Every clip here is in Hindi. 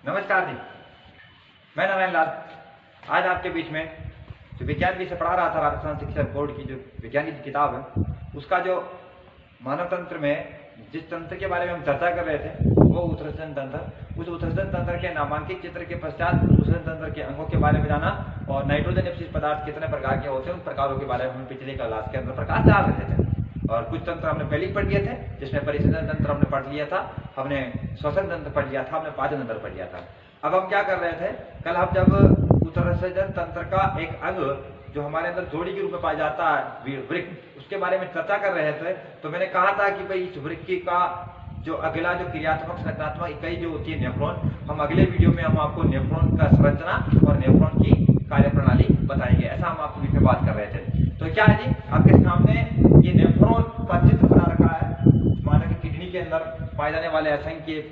नमस्कार जी, मैं नारायण लाल। आज आपके बीच में जो विज्ञान विषय पढ़ा रहा था, राजस्थान शिक्षा बोर्ड की जो विज्ञान की किताब है, उसका जो मानव तंत्र में जिस तंत्र के बारे में हम चर्चा कर रहे थे वो उत्सर्जन तंत्र। उस उत्सर्जन तंत्र के नामांकित चित्र के पश्चात उत्सर्जन तंत्र के अंगों के बारे में जाना और नाइट्रोजन अपशिष्ट पदार्थ कितने प्रकार के होते हैं उन प्रकारों के बारे में हम पिछले क्लास के अंदर प्रकाश डाल रहे थे। और कुछ तंत्र हमने पहले ही पढ़ लिए थे, जिसमें परिसंचरण तंत्र हमने पढ़ लिया था, हमने श्वसन तंत्र पढ़ लिया था, हमने पाचन तंत्र पढ़ लिया था। अब हम क्या कर रहे थे, कल हम जब उत्सर्जन तंत्र का एक अंग जो हमारे अंदर जोड़ी के रूप में पाया जाता है वृक्क, उसके बारे में चर्चा कर रहे थे, तो मैंने कहा था कि भाई इस वृक्क का जो अगला जो क्रियात्मक संरचनात्मक इकाई जो होती है नेफ्रॉन, हम अगले वीडियो में हम आपको नेफ्रॉन का संरचना और नेफ्रॉन की कार्यप्रणाली बताएंगे। ऐसा हम आपके बीच में बात कर रहे थे। तो क्या है जी, आपके सामने ये नेफ्रॉन का चित्र बना रखा है। मानव की किडनी के अंदर पाए जाने वाले असंख्य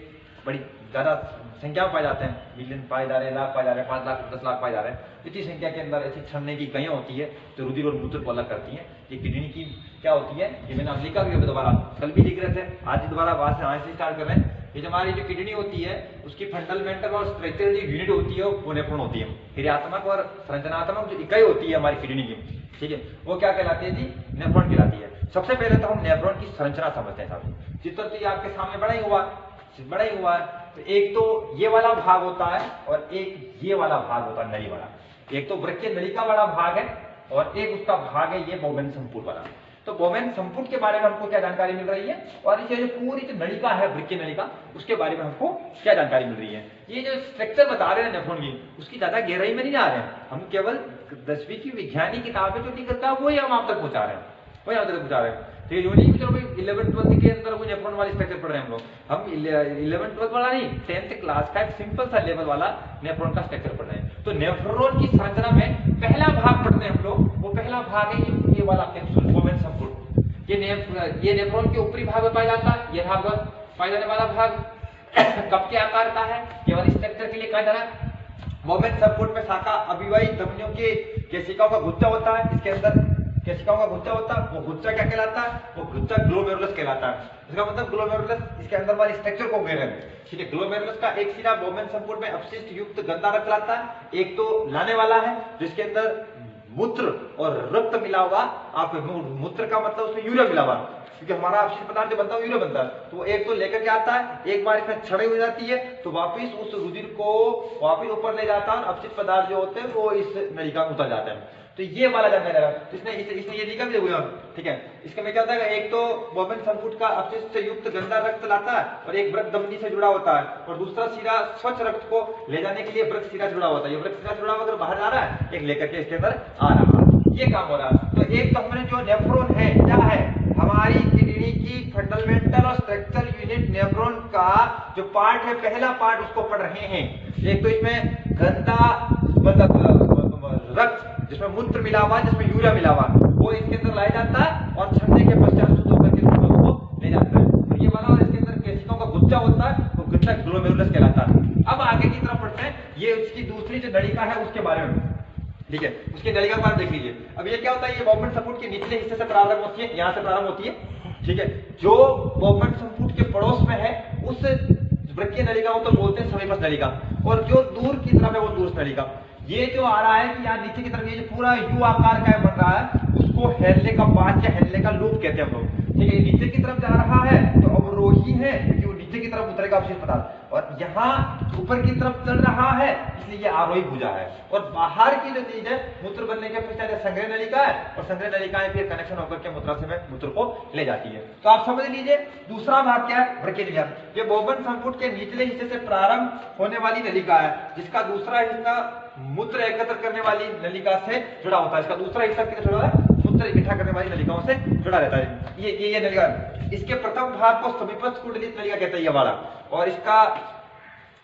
बड़ी ज्यादा संख्या में पाए जाते हैं, मिलियन पाए जा रहे हैं, लाख पाए जा रहे हैं, 5 लाख 10 लाख पाए जा रहे हैं। इतनी संख्या के अंदर ऐसी छड़ने की इकाइयां होती है जो रुधिर और मूत्र को अलग करती हैं। ये किडनी की क्या होती है, ये मैंने अब लिखा भी है, दोबारा कल भी लिख रहे थे, आज दोबारा वहां से स्टार्ट कर रहे हैं। ये जो हमारी जो किडनी होती है उसकी फंडामेंटल और स्ट्रक्चरल जो यूनिट होती है वो नेफ्रॉन होती है। क्रियात्मक और संरचनात्मक जो इकाई होती है हमारी किडनी की, ठीक है, वो क्या कहलाती है जी, नेफ्रॉन कहलाती है। सबसे पहले तो हम नेफ्रॉन की संरचना समझते हैं साहब। चित्र तो ये आपके सामने बड़ा ही हुआ है। तो एक तो ये वाला भाग होता है और एक ये वाला भाग होता है, नली वाला। एक तो वृक्कीय नलिका वाला भाग है और एक उसका भाग है ये बोवेन संपूर्ण वाला। तो बोवेन संपूर्ण के बारे में हमको क्या जानकारी मिल रही है और इसे जो पूरी जो नलिका है वृक्कीय नलिका, उसके बारे में हमको क्या जानकारी मिल रही है। ये जो स्ट्रक्चर बता रहे हैं नेफ्रॉन की, उसकी ज्यादा गहराई में नहीं जा रहे हैं हम, केवल 10वीं की विज्ञानिक किताबें जो लिख करता है वही हम आप तक पहुंचा रहे हैं, तो ये नहीं चलो भाई 11th-12th के अंदर कोई नेफ्रॉन वाली स्ट्रक्चर पढ़ रहे हैं हम 11th-12th वाला नहीं, 10th क्लास का एक सिंपल सा लेवल वाला नेफ्रॉन का स्ट्रक्चर पढ़ रहे हैं। तो नेफ्रॉन की संरचना में पहला भाग पढ़ते हैं हम लोग, वो पहला भाग है ये वाला कैप्सूल बोवेन संपूर्ण। ये नेफ्रॉन के ऊपरी भाग में पाया जाता है। ये भाग पाया जाने वाला भाग कप के आकार का है, केवल स्ट्रक्चर के लिए कहा जा रहा है। बोवेन संपूर्ण में शाखा अभिवाही धमनियों के केशिकाओं का गुच्छा होता है। इसके अंदर केशिकाओं का गुच्छा होता है, वो गुच्छा क्या कहलाता है, वो गुच्छा ग्लोमेरुलस कहलाता है। इसका मतलब ग्लोमेरुलस इसके अंदर वाली स्ट्रक्चर को घेरे हैं, ठीक है। ग्लोमेरुलस का एक सिरा बोवेन संपूर्ण में अपशिष्ट युक्त गंदा रक्त लाता है, एक तो लाने वाला है जिसके अंदर मूत्र और रक्त मिला हुआ। आप मूत्र का मतलब उसमें यूरिया मिला हुआ, क्योंकि हमारा अपशिष्ट पदार्थ जो बनता है यूरिया बनता है। तो वो एक तो लेकर के आता है, एक बार इसमें छड़े हो जाती है तो वापिस उस रुधिर को वापिस ऊपर ले जाता है और अपशिष्ट पदार्थ जो होते हैं वो इस नलिका में उतर जाते हैं। तो ये वाला जानकारी लगा, इसने ये लिखा भी हुआ, ठीक है। इसके में क्या होता है, एक तो बोवेन संपूर्ण का अपशिष्ट से युक्त गंदा रक्त लाता है और एक वृक्क धमनी से जुड़ा होता है, और दूसरा सिरा स्वच्छ रक्त को ले जाने के लिए वृक्क सिरा जुड़ा होता है। ये वृक्क सिरा जुड़ा होकर बाहर आ रहा है, एक लेकर के इसके अंदर आ रहा है, ये काम हो रहा है। तो एक तो हमने जो नेफ्रॉन है क्या है, हमारी किडनी की फंडामेंटल और स्ट्रक्चरल यूनिट नेफ्रॉन का जो पार्ट है, पहला पार्ट उसको पढ़ रहे हैं। एक तो इसमें गंदा मतलब रक्त जिसमें मूत्र मिला हुआ, जिसमें यूरिया मिला हुआ, वो इसके अंदर लाया जाता है और छड़ने के पश्चात शुद्ध होकर के को ले जाता है। और ये वाला, और इसके अंदर केशिकाओं का गुच्छा होता है, वो गुच्छा ग्लोमेरुलस कहलाता है। अब आगे की तरफ बढ़ते हैं, ये उसकी दूसरी जो नलिका है उसके बारे में, ठीक है, उसकी नलिका के बारे में देख लीजिए। अब ये क्या होता है, ये बोवेन संपूर्ण के निचले हिस्से से प्रारंभ होती है, यहाँ से प्रारंभ होती है, ठीक है। जो बोवेन संपूर्ण के पड़ोस में है उस वृक्कीय नलिका को तो बोलते हैं समीपस्थ नलिका, और जो दूर की तरफ है वो दूरस्थ नलिका। ये जो आ रहा है कि यहाँ नीचे की तरफ ये जो पूरा यू आकार का बन रहा है उसको हेनले का पांच या हेनले का लूप कहते हैं हम लोग, ठीक है। नीचे की तरफ जा रहा है तो अवरोही है क्योंकि वो नीचे की तरफ उतरेगा अपशिष्ट पदार्थ, और यहाँ ऊपर की तरफ चल रहा है इसलिए ये आरोही भुजा है। और बाहर की जो चीज है, मूत्र बनने के पश्चात संग्रह नलिका है, और संग्रह नलिकाएं फिर कनेक्शन होकर के मूत्राशय में मूत्र को ले जाती है। तो आप समझ लीजिए दूसरा भाग क्या है, वृक्कीय नलिका। ये बोवेन संपूर्ण के निचले हिस्से से प्रारंभ होने वाली नलिका है, जिसका दूसरा हिस्सा मूत्र एकत्र करने वाली नलिका से जुड़ा होता है। इसका दूसरा हिस्सा किससे जुड़ा है, मूत्र इकट्ठा करने वाली नलिकाओं से जुड़ा रहता है। ये नलिका, इसके प्रथम भाग को समीपस्थ कुंडलित नलिका कहते हैं ये वाला, और इसका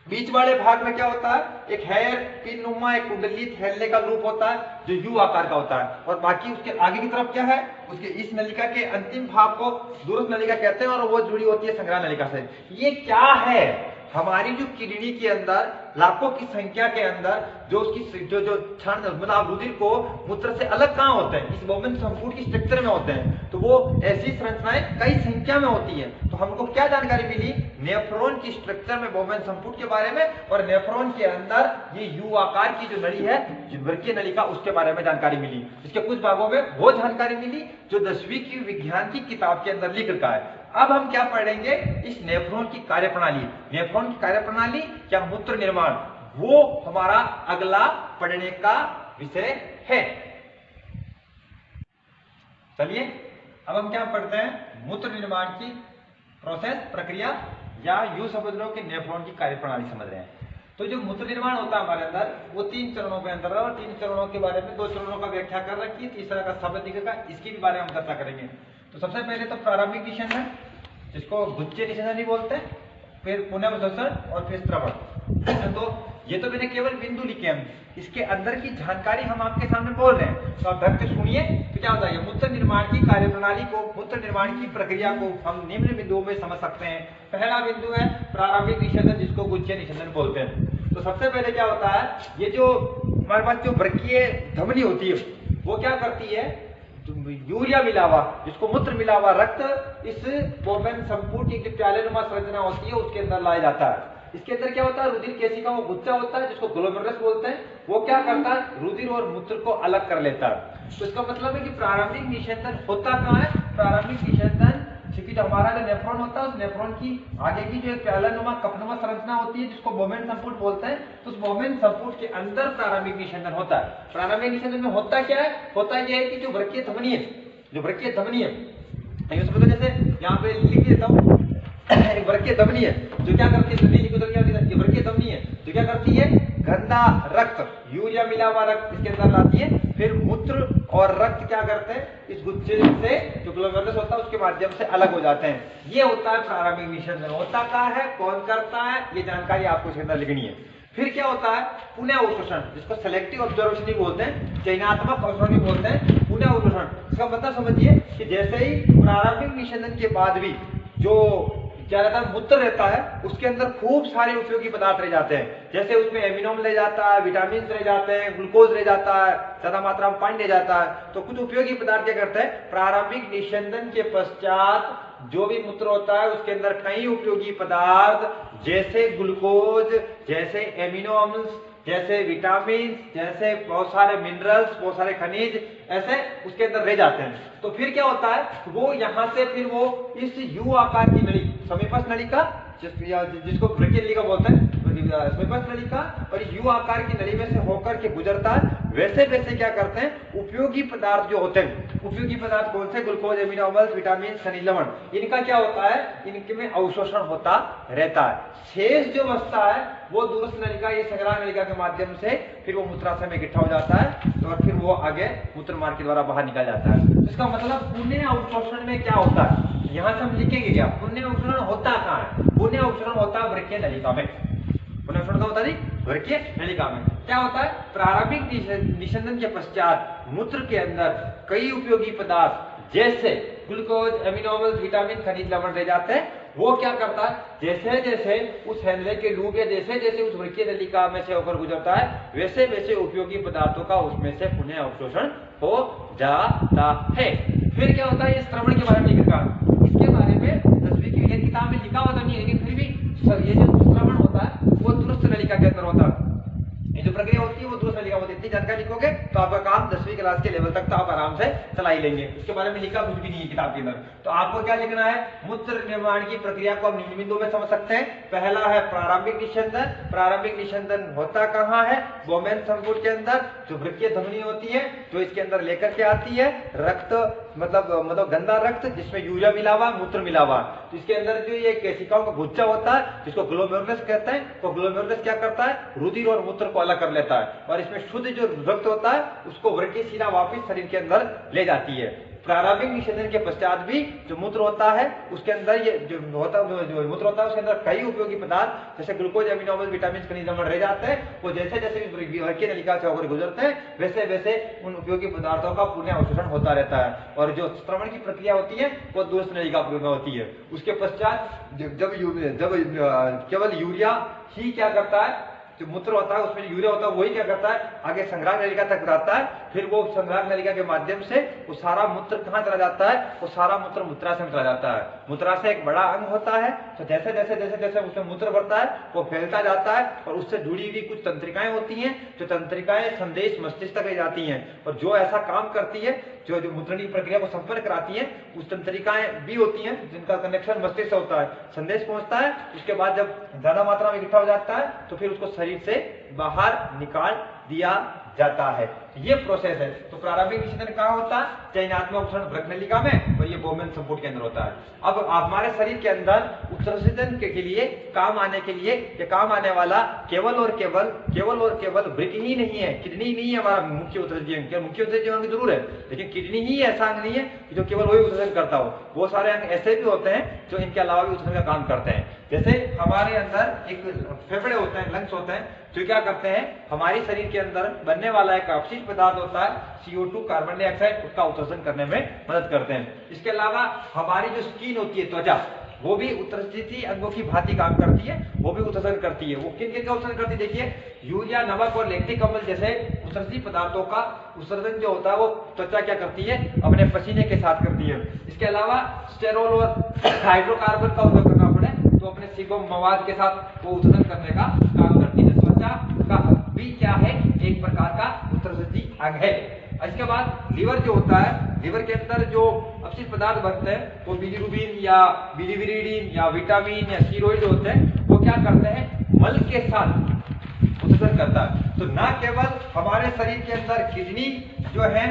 बीच वाले भाग में क्या होता है, एक हेयर पिन नुमा एक कुंडलित हेनले का लूप होता है जो यू आकार का होता है, और बाकी उसके आगे की तरफ क्या है, उसके इस नलिका के अंतिम भाग को दूरस्थ नलिका कहते हैं, और वो जुड़ी होती है संग्रह नलिका से। ये क्या है, हमारी जो किडनी के अंदर लाखों की संख्या के अंदर जो उसकी जो क्षण मतलब रुधिर को मूत्र से अलग कहाँ होते हैं, इस बोवेन संपूर्ण की स्ट्रक्चर में होते हैं। तो वो ऐसी संरचनाएं कई संख्या में होती है। तो हमको क्या जानकारी मिली, नेफ्रॉन की स्ट्रक्चर में बोवेन संपुट के बारे में, और नेफ्रॉन के अंदर ये यू आकार की जो नली है, जो वृक्कीय नलिका, उसके बारे में जानकारी मिली। इसके कुछ भागों में वो जानकारी मिली जो 10वीं की विज्ञान की किताब के अंदर लिख रखा है। अब हम क्या पढ़ेंगे, इस नेफ्रॉन की कार्यप्रणाली। नेफ्रॉन की कार्यप्रणाली या मूत्र निर्माण, वो हमारा अगला पढ़ने का विषय है। चलिए अब हम क्या पढ़ते हैं, मूत्र निर्माण की प्रोसेस, प्रक्रिया, या यूं समझ लो कि नेफ्रॉन की कार्यप्रणाली समझ रहे हैं। तो जो मूत्र निर्माण होता है हमारे अंदर, वो 3 चरणों के अंदर है, और 3 चरणों के बारे में 2 चरणों का व्याख्या कर रखी है, तीसरा का शब्द का, इसकी भी बारे में हम चर्चा करेंगे। तो सबसे पहले तो प्रारंभिक निषेधन, जिसको गुच्छ निषेधन भी बोलते हैं, फिर पुनर्वशोषण और फिर स्रवण। तो ये तो मैंने केवल बिंदु लिखे हैं, इसके अंदर की जानकारी हम आपके सामने बोल रहे हैं, तो आप ढंग से सुनिए। तो क्या होता है, मूत्र निर्माण की कार्यप्रणाली को, मूत्र निर्माण की प्रक्रिया को हम निम्न बिंदुओं में समझ सकते हैं। पहला बिंदु है प्रारंभिक निषेधन, जिसको गुच्छ निषेधन बोलते हैं। तो सबसे पहले क्या होता है, ये जो हमारे पास जो वृक्कीय धमनी होती है, वो क्या करती है, यूरिया मिला हुआ, जिसको मूत्र मिला हुआ रक्त इस बोवेन संपुट की प्यालेनुमा संरचना होती है उसके अंदर लाया जाता है। इसके अंदर क्या होता है, रुधिर केशिका वो गुच्छा होता है, जिसको ग्लोमेरुलस बोलते हैं। वो क्या करता है, रुधिर और मूत्र को अलग कर लेता है। तो इसका मतलब है कि प्रारंभिक निषेधन होता कहाँ है, प्रारंभिक निषेधन क्योंकि जो हमारा जो नेफ्रॉन होता है, उस नेफ्रॉन की आगे की जो प्यालानुमा कपनुमा संरचना होती है, जिसको बोवेन संपुट बोलते हैं, तो उस बोवेन संपुट के अंदर प्रारंभिक निषेधन होता है। प्रारंभिक निषेधन में होता क्या है, होता यह है कि जो वृक्कीय धमनी है, जो वृक्कीय धमनी है, जैसे यहाँ पे लिख देता हूँ, एक वृक्कीय धमनी है जो क्या करती है, वृक्कीय धमनी है जो क्या करती है, गंदा रक्त, यूरिया मिला हुआ रक्त इसके अंदर लाती है। फिर मूत्र और रक्त क्या करते हैं, इस गुच्छे से जो ग्लोमेरुलस होता है उसके माध्यम से अलग हो जाते हैं। ये होता है प्रारंभिक निषेधन। होता क्या है, कौन करता है, ये जानकारी आपको इसके अंदर लिखनी है। फिर क्या होता है, पुनः अवशोषण, जिसको सेलेक्टिव ऑब्जर्वेशन भी बोलते हैं, चयनात्मक अवशोषण भी बोलते हैं, पुनः अवशोषण। इसका मतलब समझिए कि जैसे ही प्रारंभिक निषेधन के बाद भी जो क्या रहता है, मूत्र रहता है, उसके अंदर खूब सारे उपयोगी पदार्थ रह जाते हैं। जैसे उसमें एमिनो ले जाता है, विटामिन रह जाते हैं, ग्लूकोज रह जाता है, ज्यादा मात्रा में पानी रह जाता है। तो कुछ उपयोगी पदार्थ क्या करते हैं, प्रारंभिक निषेधन के पश्चात जो भी मूत्र होता है उसके अंदर कई उपयोगी पदार्थ जैसे ग्लूकोज, जैसे एमिनो अम्ल, जैसे विटामिन, जैसे बहुत सारे मिनरल्स, बहुत सारे खनिज ऐसे उसके अंदर रह जाते हैं। तो फिर क्या होता है, वो यहाँ से फिर वो इस यू आकार की नली, समीपस्थ नलिका, जिसको वृक्कीय नलिका बोलते हैं, समीपस्थ नलिका, और इस यू आकार की नली में से होकर के गुजरता है। वैसे वैसे क्या करते हैं, उपयोगी पदार्थ जो होते हैं, उपयोगी पदार्थ कौन से, ग्लूकोज, एमिनो अम्ल, विटामिन, खनिज लवण, इनका क्या होता है, इनके में अवशोषण होता रहता है। शेष जो बचता है वो दूरस्थ नलिका, ये संग्राह नलिका के माध्यम से फिर वो मूत्राशय में इकट्ठा हो जाता है, तो और फिर वो आगे मूत्र मार्ग के द्वारा बाहर निकल जाता है। इसका मतलब पुण्य अवशोषण में क्या होता है, यहाँ से हम लिखेंगे क्या, पुण्य अवशोषण होता कहाँ है, पुण्य अवशोषण होता है वृक्कीय नलिका में। पुण्य अवशोषण होता है वृक्कीय नलिका में। क्या होता है, प्रारंभिक निषेधन के पश्चात मूत्र के अंदर कई उपयोगी पदार्थ जैसे ग्लूकोज, एमिनो अम्ल, विटामिन, खनिज लवण रह जाते हैं। वो क्या करता है, जैसे जैसे उस हैंडले के लूप या जैसे जैसे उस वृक्कीय नलिका में से होकर गुजरता है, वैसे वैसे उपयोगी पदार्थों का उसमें से पुनः अवशोषण हो जाता है। फिर क्या होता है, ये श्रवण के बारे में लिखा, इसके बारे में 10वीं की विज्ञान किताब में लिखा होता नहीं है, लेकिन फिर भी ये जो श्रवण होता है वो दूरस्थ नलिका के अंदर होता है। ये जो प्रक्रिया होती है वो दूसरा लिखा होता है। इतनी जानकारी लिखोगे तो आपका काम 10वीं क्लास के लेवल तक तो आप आराम से चला ही लेंगे। इसके बारे में लिखा कुछ भी नहीं है किताब के अंदर। तो आपको क्या लिखना है, मूत्र निर्माण की प्रक्रिया को हम निम्न बिंदुओं में समझ सकते हैं। पहला है प्रारंभिक निषेधन। प्रारंभिक निषेधन होता कहाँ है, बोवेन संपुट के अंदर, जो वृक्कीय धमनी होती है जो इसके अंदर लेकर के आती है रक्त, मतलब गंदा रक्त जिसमें यूरिया मिला हुआ, मूत्र मिला हुआ। तो इसके अंदर जो ये केशिकाओं का गुच्छा होता है जिसको ग्लोमेरुलस कहते हैं, तो ग्लोमेरुलस क्या करता है, रुधिर और मूत्र को अलग कर लेता है, और इसमें शुद्ध जो रक्त होता है उसको वृक्कीय शिरा वापिस शरीर के अंदर ले जाती है। प्रारंभिक निषेधन के पश्चात भी जो मूत्र होता है उसके अंदर ये जो मूत्र होता है उसके अंदर कई उपयोगी पदार्थ जैसे ग्लूकोज, एमिनो अम्ल, विटामिन, खनिज लवण रह जाते हैं। वो जैसे जैसे वृक्कीय नलिका से होकर गुजरते हैं वैसे वैसे उन उपयोगी पदार्थों का पुनः अवशोषण होता रहता है। और जो श्रवण की प्रक्रिया होती है वो दूरस्थ नलिका में होती है। उसके पश्चात जब केवल यूरिया ही क्या करता है, जो मूत्र होता है उसमें यूरिया होता है वही क्या करता है, आगे संग्राह नलिका तक जाता है, फिर वो संग्राहक नलिका के माध्यम से वो सारा मूत्र कहाँ चला जाता है, वो सारा मूत्र मूत्राशय में चला जाता है। मूत्राशय एक बड़ा अंग होता है, तो जैसे जैसे जैसे जैसे उसमें मूत्र बढ़ता है वो फैलता जाता है और उससे जुड़ी हुई कुछ तंत्रिकाएं होती हैं, जो तंत्रिकाएं संदेश मस्तिष्क तक ले जाती हैं और जो ऐसा काम करती है, जो जो मूत्रण की प्रक्रिया को संपर्क कराती है, उस तंत्रिकाएं भी होती हैं जिनका कनेक्शन मस्तिष्क से होता है। संदेश पहुंचता है, उसके बाद जब ज्यादा मात्रा में इकट्ठा हो जाता है तो फिर उसको शरीर से बाहर निकाल दिया जाता है। ये प्रोसेस है। तो प्रारंभिक विच्छेदन कहाँ होता है, चयनात्मक उत्सर्जन वृक्क नलिका में, और ये बोमेन संपुट के अंदर होता है। अब हमारे शरीर के अंदर उत्सर्जन के लिए काम आने के लिए ये काम आने वाला केवल और केवल वृक्क ही नहीं है, किडनी नहीं है हमारा मुख्य उत्सर्जन अंग। मुख्य उत्सर्जन अंग जरूर है, लेकिन किडनी ही ऐसा अंग नहीं है जो केवल वही उत्सर्जन करता हो। वो सारे अंग ऐसे भी होते हैं जो इनके अलावा भी उत्सर्जन का काम करते हैं। जैसे हमारे अंदर एक फेफड़े होते हैं, लंग्स होते हैं, जो क्या करते हैं, हमारे शरीर के अंदर बनने वाला एक अपशिष्ट पदार्थ होता है CO2 कार्बन डाइऑक्साइड, उसका उत्सर्जन करने में मदद करते हैं। इसके अलावा हमारी जो स्किन होती है, त्वचा, वो भी उत्सर्जित अंगों की भांति काम करती है, वो भी उत्सर्जन करती है। वो किन किन का उत्सर्जन करती है, देखिए यूरिया, नमक और लैक्टिक अम्ल जैसे उत्सर्जित पदार्थों का उत्सर्जन जो होता है वो त्वचा क्या करती है, अपने पसीने के साथ करती है। इसके अलावा स्टेरोल और हाइड्रोकार्बन का उपयोग करना पड़े तो अपने सीबम मवाद के साथ वो उत्सर्जन करने का काम करती है। त्वचा का भी क्या है, एक प्रकार का उत्सर्जित अंग है। इसके बाद लीवर जो होता है, लीवर के अंदर जो अपशिष्ट पदार्थ बनते हैं वो बिलिरुबिन या बिलिविरिडीन या विटामिन या स्टीरॉइड होते हैं, वो क्या करते हैं, मल के साथ उत्सर्जन करता है। तो न केवल हमारे शरीर के अंदर किडनी जो है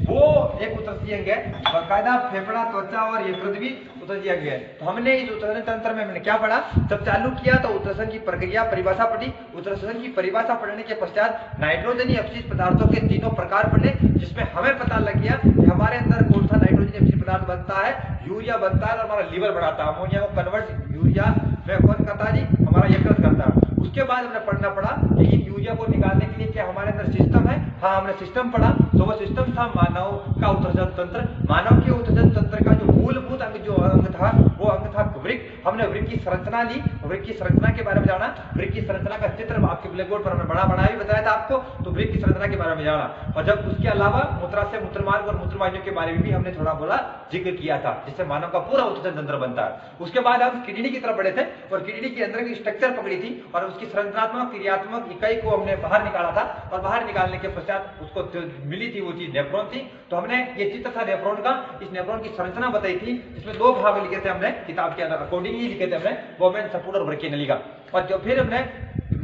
वो एक उत्सर्जक अंग है, बाकायदा फेफड़ा, त्वचा और यकृत भी उत्सर्जक अंग है। तो हमने इस उत्सर्जन तंत्र में हमने क्या पढ़ा, जब चालू किया तो उत्सर्जन की प्रक्रिया परिभाषा पढ़ी। उत्सर्जन की परिभाषा पढ़ने के पश्चात नाइट्रोजनी अपशिष्ट पदार्थों के तीनों प्रकार पढ़े, जिसमें हमें पता लग गया कि हमारे अंदर कौन सा नाइट्रोजनी अपशिष्ट पदार्थ बनता है, यूरिया बनता है और हमारा लीवर बनाता है। अमोनिया को कन्वर्ट यूरिया में कौन करता है जी, हमारा यकृत करता है। उसके बाद हमने पढ़ना पड़ा कि इन यूरिया को निकालने के लिए क्या हमारे अंदर सिस्टम है। हाँ, हमने सिस्टम पढ़ा, तो वो सिस्टम था मानव का उत्सर्जन तंत्र। मानव के उत्सर्जन तंत्र का जो मूलभूत अंग जो अंग था वो अंग था वृक्क। हमने वृक्क की संरचना ली, वृक्क की संरचना के बारे में जाना। वृक्क की संरचना का चित्र आपके ब्लैक बोर्ड पर हमने बड़ा भी बताया था आपको, तो वृक्क की संरचना के बारे में जाना। और जब उसके अलावा मूत्राशय, मूत्रमार्ग और मूत्रवाहिनियों के बारे में भी हमने थोड़ा बोला जिक्र किया था, जिससे मानव का पूरा उत्सर्जन तंत्र बनता है। उसके बाद हम किडनी की तरफ बढ़े थे और किडनी के अंदर की स्ट्रक्चर पकड़ी थी और उसकी संरचनात्मक क्रियात्मक इकाई को हमने बाहर निकाला था। और बाहर निकालने के पश्चात उसको मिली थी वो चीज नेफ्रॉन थी। तो हमने ये चित्र था नेफ्रॉन का, इस नेफ्रॉन की संरचना बताई थी, जिसमें दो भाग लिखे थे हमने किताब के अंदर, अकॉर्डिंगली लिखे थे हमने, बोमेन संपुट और वृक्क नलिका। और जो फिर हमने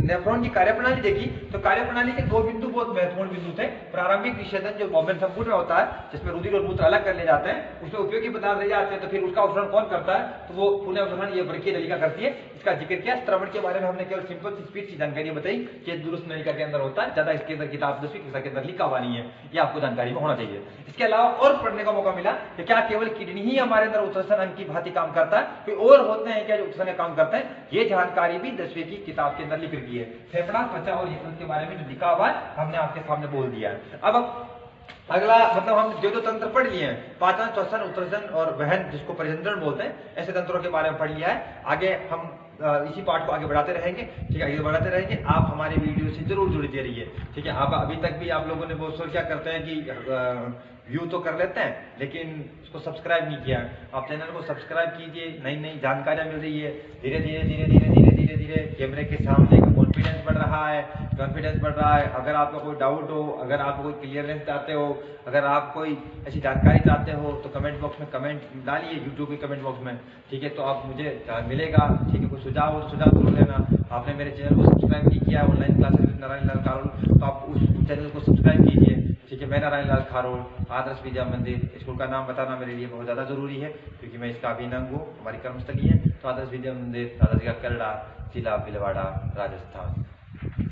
नेफ्रॉन की कार्यप्रणाली देखी, तो कार्यप्रणाली के दो बिंदु बहुत महत्वपूर्ण बिंदु थे। प्रारंभिक विच्छेदन जो बोमेन संपुट में होता है, जिसमें रुधिर और मूत्र अलग कर ले जाते हैं, उसमें उपयोगी पदार्थ रह जाते हैं, तो फिर उसका अवशोषण कौन करता है, तो वो पुनः अवशोषण ये वृक्क नलिका करती है। इसका जिक्र किया। श्रवण के बारे में हमने केवल सिंपल सी स्पीड सी जानकारी बताई कि दुरुस्त नलिका के अंदर होता है, ज्यादा इसके अंदर किताब 10वीं कक्षा के अंदर लिखा हुआ नहीं है, ये आपको जानकारी में होना चाहिए। इसके अलावा और पढ़ने का मौका मिला कि क्या केवल किडनी ही हमारे अंदर उत्सर्जन अंग की भांति काम करता है, कोई और होते हैं क्या जो उत्सर्जन काम करते हैं, ये जानकारी भी 10वीं की किताब के अंदर लिख रखी है। फेफड़ा, त्वचा और यकृत के बारे में जो लिखा हुआ है हमने आपके सामने बोल दिया है। अब अगला मतलब हम जो तंत्र पढ़ लिए हैं, पाचन, श्वसन, उत्सर्जन और वहन, जिसको परिजनन बोलते हैं, ऐसे तंत्रों के बारे में पढ़ लिया है। आगे हम इसी पार्ट को आगे बढ़ाते रहेंगे, ठीक है, आगे बढ़ाते रहेंगे। आप हमारे वीडियो से जरूर जुड़ते रहिए, ठीक है। आप अभी तक भी आप लोगों ने बहुत सारे क्या करते हैं कि व्यू तो कर लेते हैं लेकिन उसको सब्सक्राइब नहीं किया। आप चैनल को सब्सक्राइब कीजिए, नई नई जानकारियां मिल रही है। धीरे धीरे धीरे धीरे धीरे धीरे धीरे कैमरे के सामने का कॉन्फिडेंस बढ़ रहा है, कॉन्फिडेंस बढ़ रहा है। अगर आपका कोई डाउट हो, अगर आप कोई क्लियरेंस चाहते हो, अगर आप कोई ऐसी जानकारी चाहते हो, तो कमेंट बॉक्स में कमेंट डालिए, यूट्यूब के कमेंट बॉक्स में, ठीक है। तो आप मुझे मिलेगा, ठीक है। कोई सुझाव हो तो सुझाव जरूर लेना। आपने मेरे चैनल को सब्सक्राइब नहीं किया, online classes with Narayan Lal Kharol, तो आप उस चैनल को सब्सक्राइब कीजिए, ठीक है। मैं नारायण लाल खारोल, आदर्श विद्या मंदिर स्कूल का नाम बताना मेरे लिए बहुत ज़्यादा जरूरी है, क्योंकि मैं इसका अभिन्न अंग हूँ, हमारी कर्मस्थली है। तो आदर्श विद्या मंदिर, दादाजी का करड़ा, जिला भीलवाड़ा, राजस्थान।